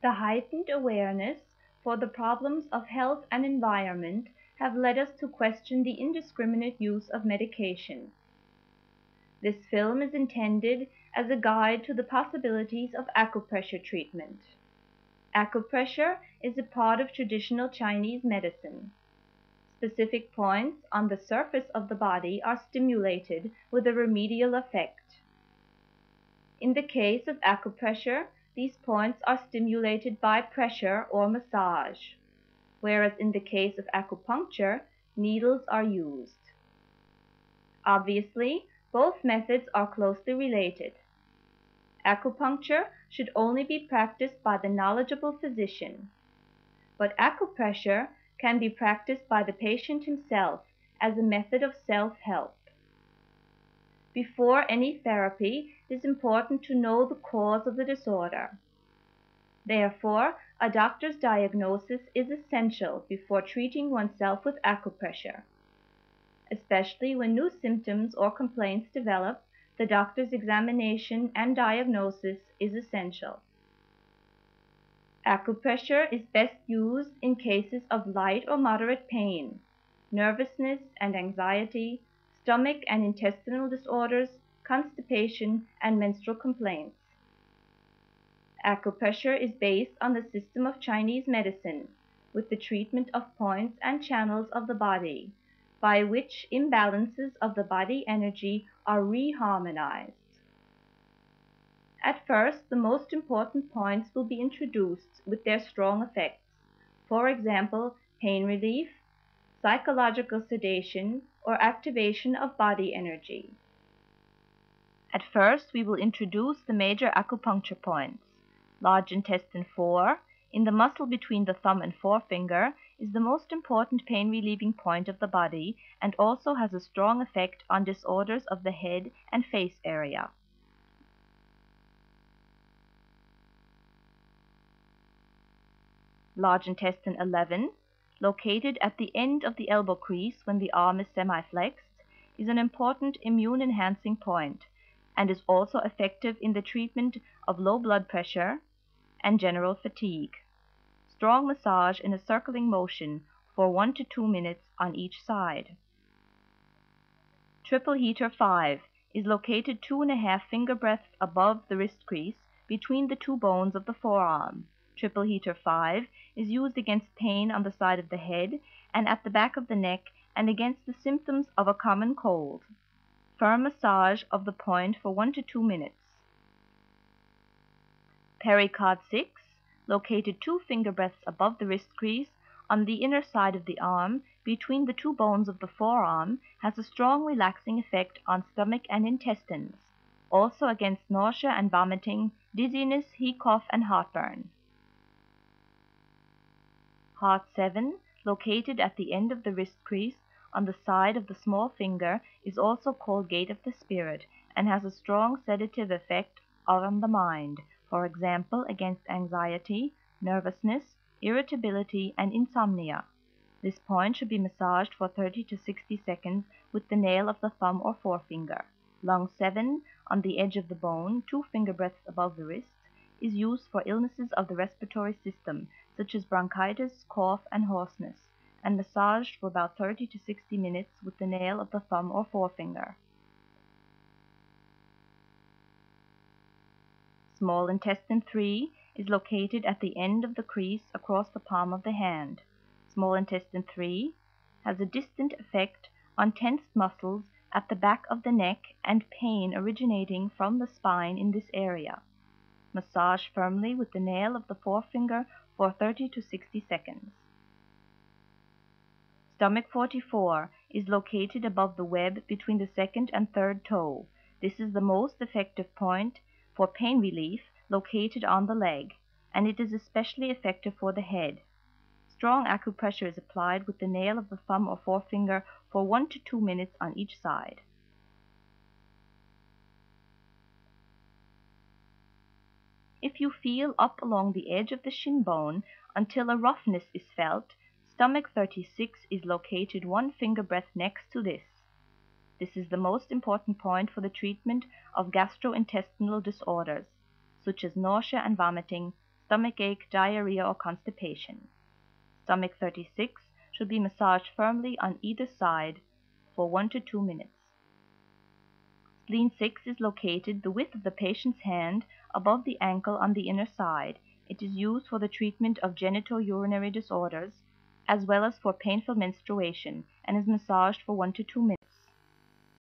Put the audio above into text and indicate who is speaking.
Speaker 1: The heightened awareness for the problems of health and environment have led us to question the indiscriminate use of medication. This film is intended as a guide to the possibilities of acupressure treatment. Acupressure is a part of traditional Chinese medicine. Specific points on the surface of the body are stimulated with a remedial effect. In the case of acupressure, these points are stimulated by pressure or massage, whereas in the case of acupuncture, needles are used. Obviously, both methods are closely related. Acupuncture should only be practiced by the knowledgeable physician, but acupressure can be practiced by the patient himself as a method of self-help. Before any therapy, it is important to know the cause of the disorder. Therefore, a doctor's diagnosis is essential before treating oneself with acupressure. Especially when new symptoms or complaints develop, the doctor's examination and diagnosis is essential. Acupressure is best used in cases of light or moderate pain, nervousness and anxiety, stomach and intestinal disorders, constipation, and menstrual complaints. Acupressure is based on the system of Chinese medicine, with the treatment of points and channels of the body, by which imbalances of the body energy are reharmonized. At first, the most important points will be introduced with their strong effects, for example, pain relief, psychological sedation, or activation of body energy. At first, we will introduce the major acupuncture points. Large intestine 4, in the muscle between the thumb and forefinger, is the most important pain-relieving point of the body and also has a strong effect on disorders of the head and face area. Large intestine 11, located at the end of the elbow crease when the arm is semi-flexed, is an important immune-enhancing point and is also effective in the treatment of low blood pressure and general fatigue. Strong massage in a circling motion for 1 to 2 minutes on each side. Triple heater 5 is located 2½ finger breadths above the wrist crease between the two bones of the forearm. Triple heater 5 is used against pain on the side of the head and at the back of the neck and against the symptoms of a common cold. Firm massage of the point for 1 to 2 minutes. Pericard 6, located 2 finger breadths above the wrist crease on the inner side of the arm between the two bones of the forearm, has a strong relaxing effect on stomach and intestines, also against nausea and vomiting, dizziness, heat cough, and heartburn. Heart 7, located at the end of the wrist crease on the side of the small finger, is also called gate of the spirit and has a strong sedative effect on the mind, for example against anxiety, nervousness, irritability, and insomnia. This point should be massaged for 30 to 60 seconds with the nail of the thumb or forefinger. Lung 7, on the edge of the bone, 2 finger breadths above the wrist, is used for illnesses of the respiratory system, such as bronchitis, cough, and hoarseness, and massaged for about 30 to 60 minutes with the nail of the thumb or forefinger. Small intestine 3 is located at the end of the crease across the palm of the hand. Small intestine 3 has a distant effect on tensed muscles at the back of the neck and pain originating from the spine in this area. Massage firmly with the nail of the forefinger for 30 to 60 seconds. Stomach 44 is located above the web between the second and third toe. This is the most effective point for pain relief located on the leg, and it is especially effective for the head. Strong acupressure is applied with the nail of the thumb or forefinger for 1 to 2 minutes on each side. If you feel up along the edge of the shin bone until a roughness is felt, stomach 36 is located 1 finger breadth next to this. This is the most important point for the treatment of gastrointestinal disorders, such as nausea and vomiting, stomach ache, diarrhea, or constipation. Stomach 36 should be massaged firmly on either side for 1 to 2 minutes. Spleen 6 is located the width of the patient's hand above the ankle on the inner side. It is used for the treatment of genitourinary disorders as well as for painful menstruation and is massaged for 1 to 2 minutes.